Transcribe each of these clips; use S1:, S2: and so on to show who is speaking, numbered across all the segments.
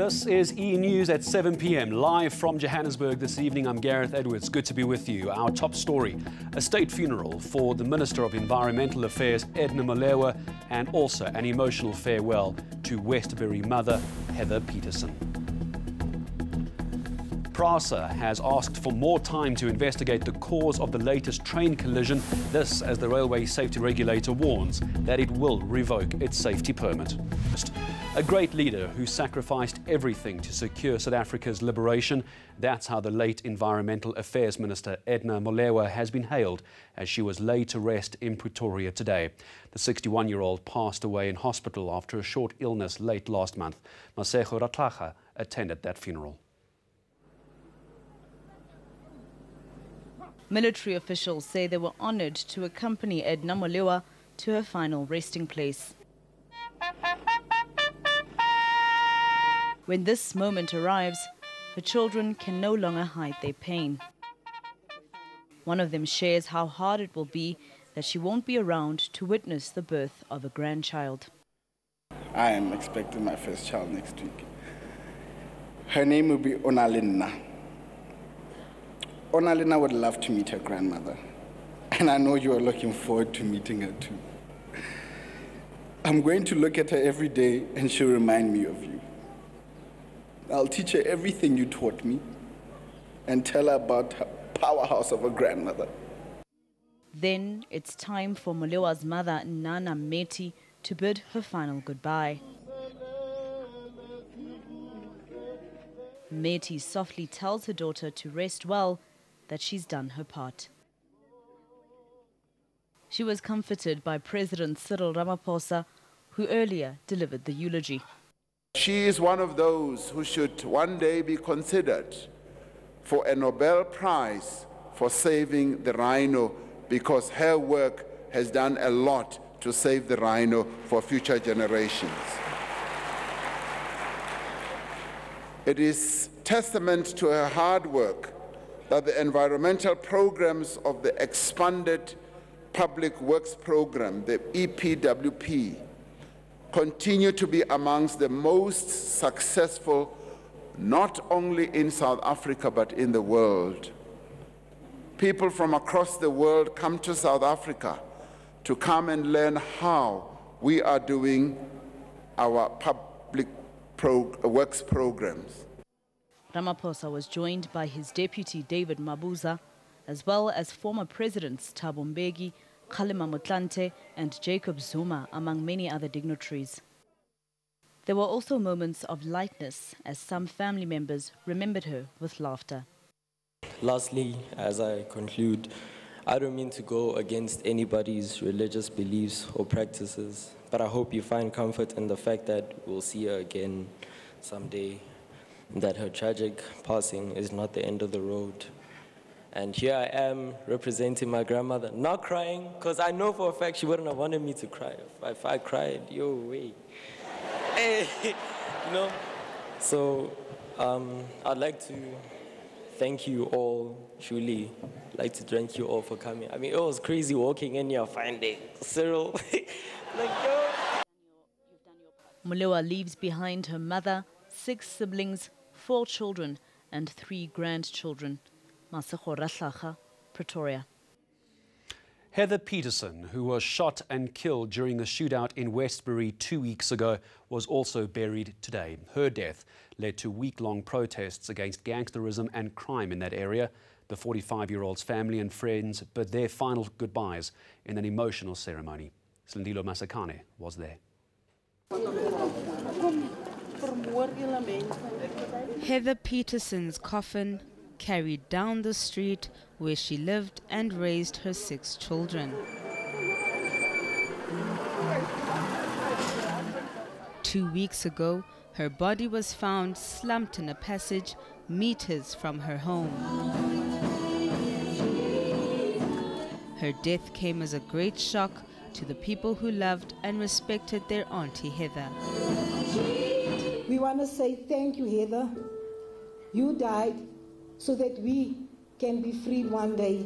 S1: This is eNews at 7 p.m. live from Johannesburg this evening. I'm Gareth Edwards. Good to be with you. Our top story, a state funeral for the Minister of Environmental Affairs, Edna Molewa, and also an emotional farewell to Westbury mother, Heather Peterson. PRASA has asked for more time to investigate the cause of the latest train collision. This as the railway safety regulator warns that it will revoke its safety permit. A great leader who sacrificed everything to secure South Africa's liberation. That's how the late Environmental Affairs Minister Edna Molewa has been hailed as she was laid to rest in Pretoria today. The 61-year-old passed away in hospital after a short illness late last month. Masego Ratlaga attended that funeral.
S2: Military officials say they were honoured to accompany Edna Molewa to her final resting place. When this moment arrives, her children can no longer hide their pain. One of them shares how hard it will be that she won't be around to witness the birth of a grandchild.
S3: I am expecting my first child next week. Her name will be Onalina. Onalina would love to meet her grandmother, and I know you are looking forward to meeting her too. I'm going to look at her every day and she'll remind me of you. I'll teach her everything you taught me and tell her about her powerhouse of a grandmother.
S2: Then it's time for Molewa's mother, Nana Meti, to bid her final goodbye. Meti softly tells her daughter to rest well, that she's done her part. She was comforted by President Cyril Ramaphosa, who earlier delivered the eulogy.
S4: She is one of those who should one day be considered for a Nobel Prize for saving the rhino, because her work has done a lot to save the rhino for future generations. It is testament to her hard work that the environmental programs of the expanded Public Works Program, the EPWP, continue to be amongst the most successful, not only in South Africa, but in the world. People from across the world come to South Africa to come and learn how we are doing our public works programs.
S2: Ramaphosa was joined by his deputy David Mabuza, as well as former presidents Thabo Mbeki, Kgalema Motlanthe and Jacob Zuma, among many other dignitaries. There were also moments of lightness as some family members remembered her with laughter.
S5: Lastly, as I conclude, I don't mean to go against anybody's religious beliefs or practices, but I hope you find comfort in the fact that we'll see her again someday, that her tragic passing is not the end of the road. And here I am representing my grandmother, not crying, because I know for a fact she wouldn't have wanted me to cry. If I cried, yo, wait. Hey, you know? So I'd like to thank you all, truly. I'd like to thank you all for coming. I mean, it was crazy walking in here finding Cyril. Like, yo.
S2: Molewa leaves behind her mother, 6 siblings, 4 children and 3 grandchildren. Masego Ratlaga, Pretoria.
S1: Heather Peterson, who was shot and killed during a shootout in Westbury 2 weeks ago, was also buried today. Her death led to week-long protests against gangsterism and crime in that area. The 45-year-old's family and friends bid their final goodbyes in an emotional ceremony. Slindilo Masakane was there.
S6: Heather Peterson's coffin carried down the street where she lived and raised her 6 children. 2 weeks ago, her body was found slumped in a passage meters from her home. Her death came as a great shock to the people who loved and respected their auntie Heather.
S7: We want to say thank you, Heather. You died so that we can be free one day.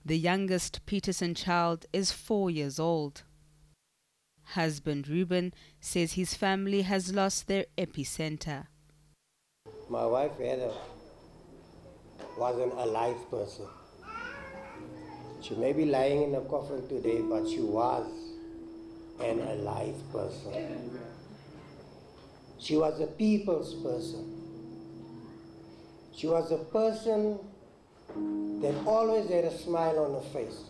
S6: The youngest Peterson child is 4 years old. Husband Ruben says his family has lost their epicenter.
S8: My wife Heather wasn't a live person. She may be lying in a coffin today, but she was an alive person. She was a people's person. She was a person that always had a smile on her face.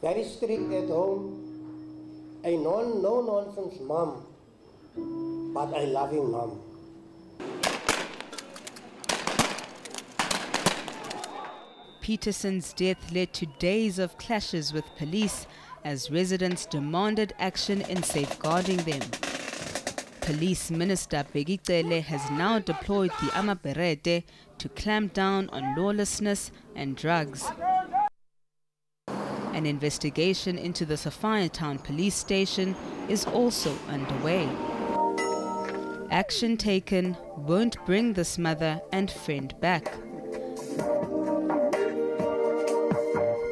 S8: Very strict at home, a no-nonsense mom, but a loving mom.
S6: Peterson's death led to days of clashes with police as residents demanded action in safeguarding them. Police Minister Begicele has now deployed the Amaberete to clamp down on lawlessness and drugs. An investigation into the Sophiatown police station is also underway. Action taken won't bring this mother and friend back.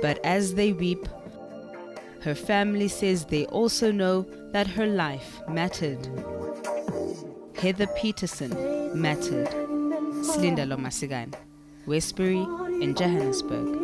S6: But as they weep, her family says they also know that her life mattered. Heather Peterson mattered. Slindalo Masigan, Westbury in Johannesburg.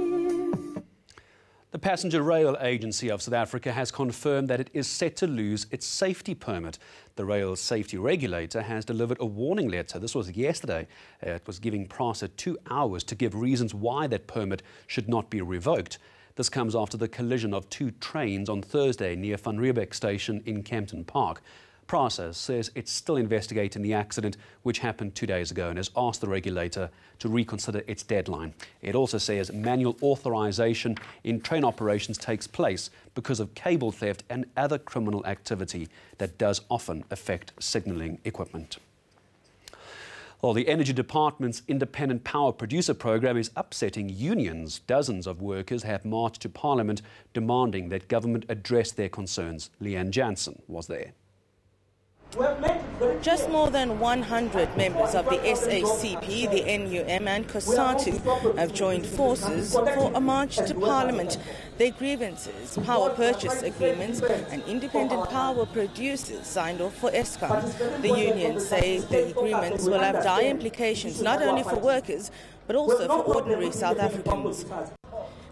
S1: The Passenger Rail Agency of South Africa has confirmed that it is set to lose its safety permit. The rail safety regulator has delivered a warning letter. This was yesterday. It was giving PRASA 2 hours to give reasons why that permit should not be revoked. This comes after the collision of 2 trains on Thursday near Van Riebeek Station in Kempton Park. PRASA says it's still investigating the accident, which happened 2 days ago, and has asked the regulator to reconsider its deadline. It also says manual authorization in train operations takes place because of cable theft and other criminal activity that does often affect signalling equipment. Well, the Energy Department's Independent Power Producer Programme is upsetting unions. Dozens of workers have marched to Parliament demanding that government address their concerns. Leanne Jansen was there.
S9: Just more than 100 members of the SACP, the NUM and COSATU have joined forces for a march to Parliament. Their grievances, power purchase agreements and independent power producers signed off for Eskom. The unions say the agreements will have dire implications not only for workers but also for ordinary South Africans.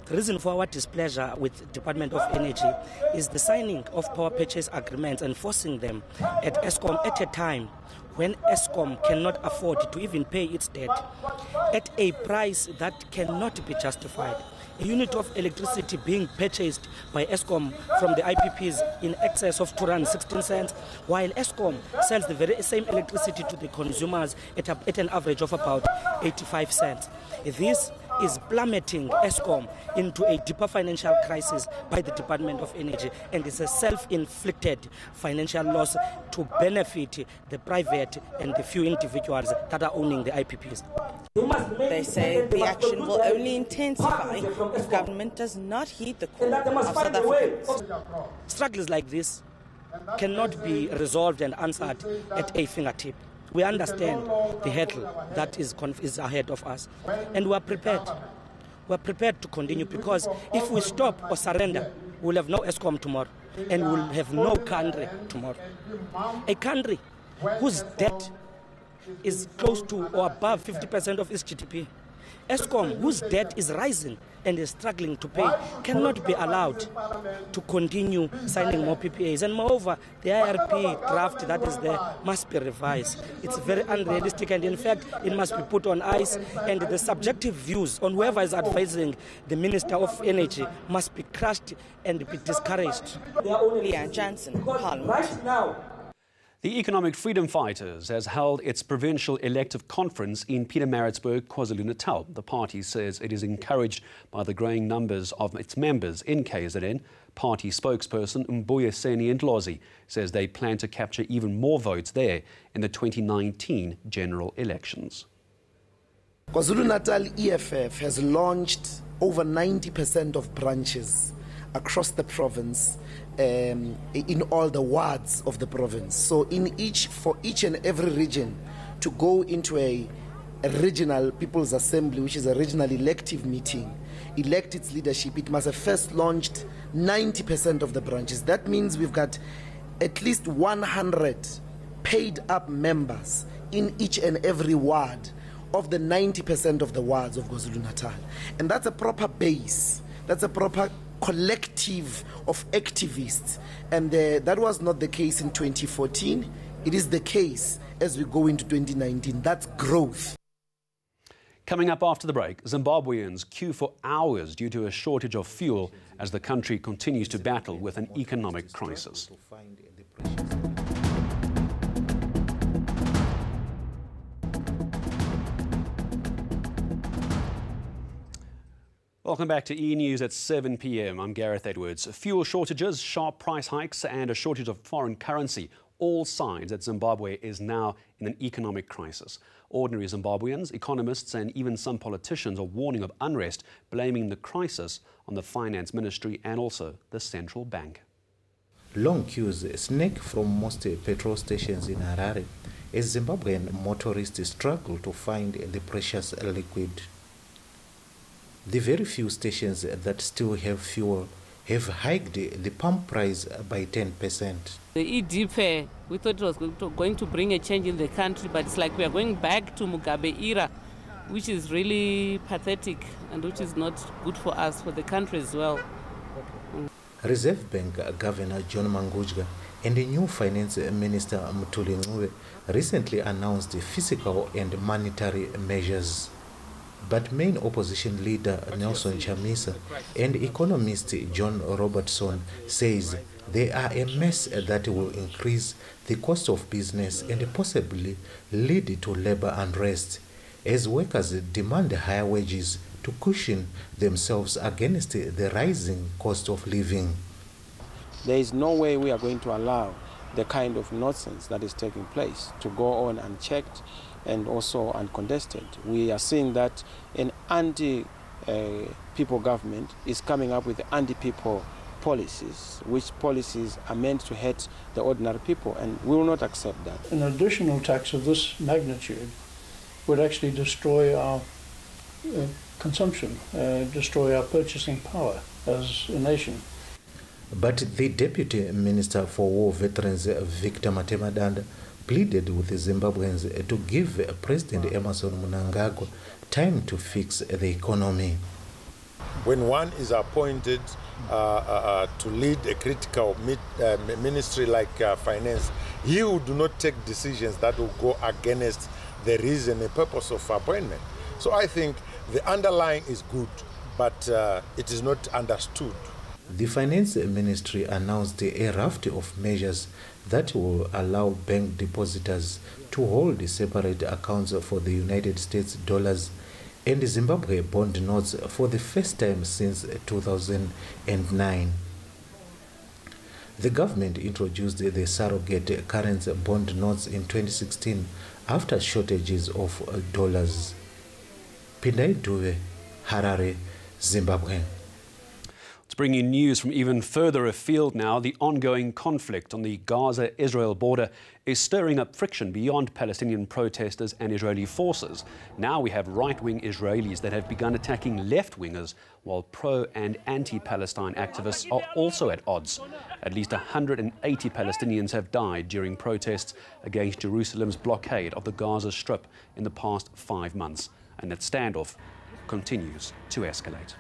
S10: The reason for our displeasure with the Department of Energy is the signing of power purchase agreements and forcing them at Eskom at a time when Eskom cannot afford to even pay its debt at a price that cannot be justified. A unit of electricity being purchased by Eskom from the IPPs in excess of 216 cents, while Eskom sells the very same electricity to the consumers at an average of about 85 cents. This is plummeting Eskom into a deeper financial crisis by the Department of Energy, and it's a self-inflicted financial loss to benefit the private and the few individuals that are owning the IPPs.
S9: They say the action will only intensify if government does not heed the call of South Africans.
S10: Struggles like this cannot be resolved and answered at a fingertip. We understand the hurdle that is ahead of us, and we are prepared. We are prepared to continue, because if we stop or surrender, we will have no Eskom tomorrow, and we will have no country tomorrow. A country whose debt is close to or above 50% of its GDP. Eskom, whose debt is rising and is struggling to pay, cannot be allowed to continue signing more PPAs. And moreover, the IRP draft that is there must be revised. It's very unrealistic, and in fact, it must be put on ice, and the subjective views on whoever is advising the Minister of Energy must be crushed and be discouraged.
S9: Leanne Jansen, Parliament.
S1: The Economic Freedom Fighters has held its provincial elective conference in Pietermaritzburg, KwaZulu-Natal. The party says it is encouraged by the growing numbers of its members in KZN. Party spokesperson Mbuyiseni Ndlozi says they plan to capture even more votes there in the 2019 general elections.
S11: KwaZulu-Natal EFF has launched over 90% of branches across the province, in all the wards of the province. So for each and every region to go into a regional People's Assembly, which is a regional elective meeting, elect its leadership, it must have first launched 90% of the branches. That means we've got at least 100 paid up members in each and every ward of the 90% of the wards of KwaZulu-Natal. And that's a proper base. That's a proper collective of activists. And that was not the case in 2014. It is the case as we go into 2019. That's growth.
S1: Coming up after the break, Zimbabweans queue for hours due to a shortage of fuel as the country continues to battle with an economic crisis. Welcome back to eNews at 7 p.m. I'm Gareth Edwards. Fuel shortages, sharp price hikes and a shortage of foreign currency, all signs that Zimbabwe is now in an economic crisis. Ordinary Zimbabweans, economists and even some politicians are warning of unrest, blaming the crisis on the finance ministry and also the central bank.
S12: Long queues snake from most petrol stations in Harare as Zimbabwean motorists struggle to find the precious liquid. The very few stations that still have fuel have hiked the pump price by 10%.
S13: The EDP, we thought it was going to bring a change in the country, but it's like we are going back to Mugabe era, which is really pathetic and which is not good for us, for the country as well.
S12: Reserve Bank Governor John Mangujga and the new Finance Minister Mthuli Ncube recently announced fiscal and monetary measures. But main opposition leader Nelson Chamisa and economist John Robertson says they are a mess that will increase the cost of business and possibly lead to labor unrest as workers demand higher wages to cushion themselves against the rising cost of living.
S14: There is no way we are going to allow the kind of nonsense that is taking place to go on unchecked and also uncontested. We are seeing that an anti-people government is coming up with anti-people policies, which policies are meant to hurt the ordinary people, and we will not accept that.
S15: An additional tax of this magnitude would actually destroy our consumption, destroy our purchasing power as a nation.
S12: But the Deputy Minister for War Veterans, Victor Matemadanda, pleaded with the Zimbabweans to give President Emerson Mnangagwa time to fix the economy.
S16: When one is appointed to lead a critical ministry like finance, he would not take decisions that will go against the reason and purpose of appointment. So I think the underlying is good, but it is not understood.
S12: The Finance Ministry announced a raft of measures that will allow bank depositors to hold separate accounts for the United States dollars and Zimbabwe bond notes for the first time since 2009. The government introduced the surrogate currency bond notes in 2016 after shortages of dollars. Pindai Dube, Harare, Zimbabwe.
S1: Let's bring you news from even further afield now. The ongoing conflict on the Gaza-Israel border is stirring up friction beyond Palestinian protesters and Israeli forces. Now we have right-wing Israelis that have begun attacking left-wingers, while pro- and anti-Palestine activists are also at odds. At least 180 Palestinians have died during protests against Jerusalem's blockade of the Gaza Strip in the past 5 months. And that standoff continues to escalate.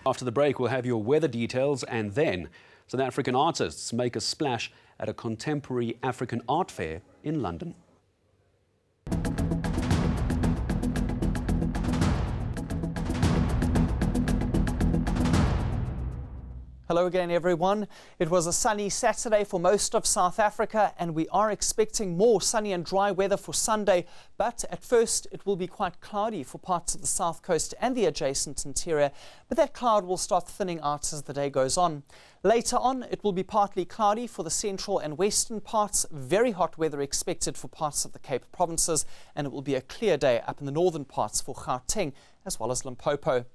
S1: After the break, we'll have your weather details, and then South African artists make a splash at a contemporary African art fair in London.
S17: Hello again, everyone. It was a sunny Saturday for most of South Africa, and we are expecting more sunny and dry weather for Sunday. But at first, it will be quite cloudy for parts of the south coast and the adjacent interior. But that cloud will start thinning out as the day goes on. Later on, it will be partly cloudy for the central and western parts. Very hot weather expected for parts of the Cape Provinces, and it will be a clear day up in the northern parts for Gauteng as well as Limpopo.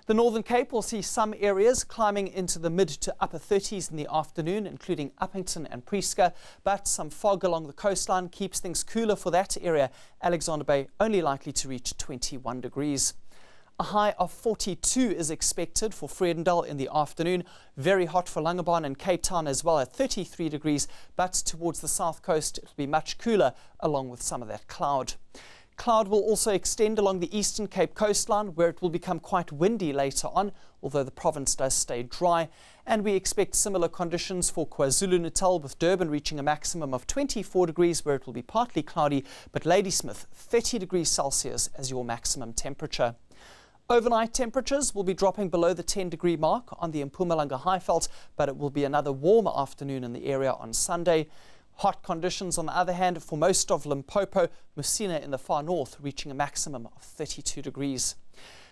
S17: The Northern Cape will see some areas climbing into the mid to upper 30s in the afternoon, including Uppington and Prieska, but some fog along the coastline keeps things cooler for that area. Alexander Bay only likely to reach 21 degrees. A high of 42 is expected for Vredendal in the afternoon. Very hot for Langebaan and Cape Town as well at 33 degrees, but towards the south coast it will be much cooler along with some of that cloud. Cloud will also extend along the Eastern Cape coastline, where it will become quite windy later on, although the province does stay dry. And we expect similar conditions for KwaZulu-Natal, with Durban reaching a maximum of 24 degrees, where it will be partly cloudy, but Ladysmith 30 degrees Celsius as your maximum temperature. Overnight temperatures will be dropping below the 10-degree mark on the Mpumalanga Highveld, but it will be another warmer afternoon in the area on Sunday. Hot conditions, on the other hand, for most of Limpopo, Musina in the far north, reaching a maximum of 32 degrees.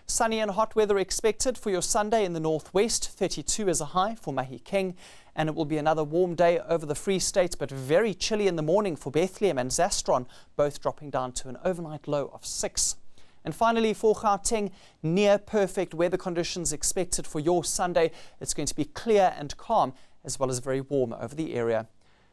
S17: Sunny and hot weather expected for your Sunday in the northwest. 32 is a high for Mahikeng, and it will be another warm day over the Free State, but very chilly in the morning for Bethlehem and Zastron, both dropping down to an overnight low of 6. And finally, for Gauteng, near perfect weather conditions expected for your Sunday. It's going to be clear and calm, as well as very warm over the area.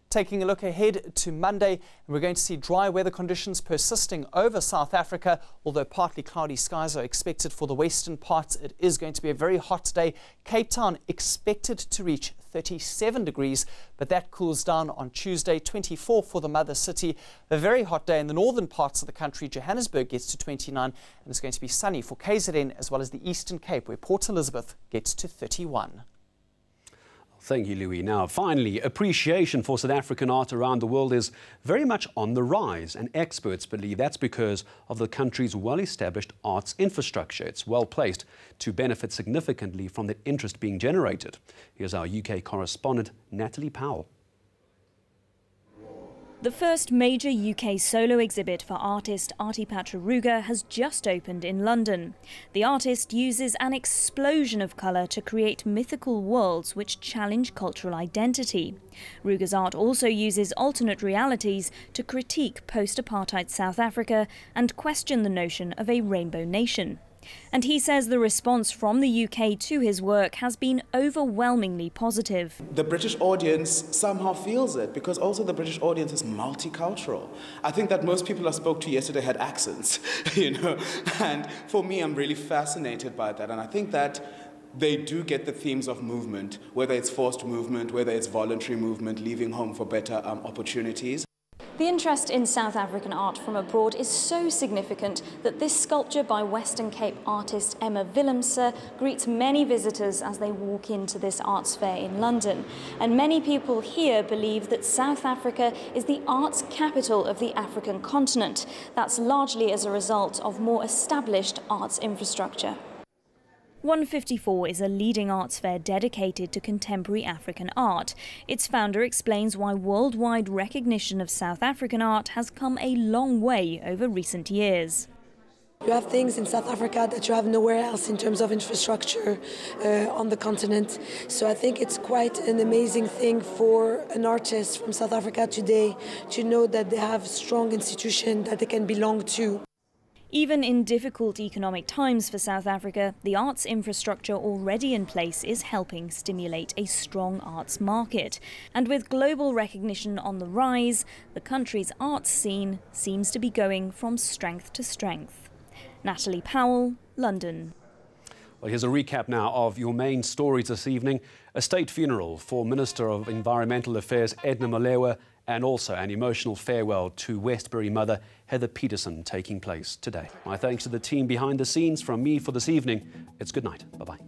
S17: Taking a look ahead to Monday, we're going to see dry weather conditions persisting over South Africa, although partly cloudy skies are expected for the western parts. It is going to be a very hot day. Cape Town expected to reach 37 degrees, but that cools down on Tuesday, 24 for the mother city. A very hot day in the northern parts of the country. Johannesburg gets to 29, and it's going to be sunny for KZN as well as the Eastern Cape, where Port Elizabeth gets to 31.
S1: Thank you, Louis. Now, finally, appreciation for South African art around the world is very much on the rise, and experts believe that's because of the country's well-established arts infrastructure. It's well placed to benefit significantly from the interest being generated. Here's our UK correspondent, Natalie Powell.
S18: The first major UK solo exhibit for artist Artie Patruga has just opened in London. The artist uses an explosion of colour to create mythical worlds which challenge cultural identity. Ruga's art also uses alternate realities to critique post-apartheid South Africa and question the notion of a rainbow nation. And he says the response from the UK to his work has been overwhelmingly positive.
S19: The British audience somehow feels it, because also the British audience is multicultural. I think that most people I spoke to yesterday had accents, and for me, I'm really fascinated by that. And I think that they do get the themes of movement, whether it's forced movement, whether it's voluntary movement, leaving home for better opportunities.
S18: The interest in South African art from abroad is so significant that this sculpture by Western Cape artist Emma Willemse greets many visitors as they walk into this arts fair in London. And many people here believe that South Africa is the arts capital of the African continent. That's largely as a result of more established arts infrastructure. 154 is a leading arts fair dedicated to contemporary African art. Its founder explains why worldwide recognition of South African art has come a long way over recent years.
S20: You have things in South Africa that you have nowhere else in terms of infrastructure on the continent. So I think it's quite an amazing thing for an artist from South Africa today to know that they have strong institutions that they can belong to.
S18: Even in difficult economic times for South Africa, the arts infrastructure already in place is helping stimulate a strong arts market. And with global recognition on the rise, the country's arts scene seems to be going from strength to strength. Natalie Powell, London.
S1: Well, here's a recap now of your main stories this evening. A state funeral for Minister of Environmental Affairs Edna Molewa, and also an emotional farewell to Westbury mother Heather Peterson taking place today. My thanks to the team behind the scenes. From me for this evening, it's good night. Bye-bye.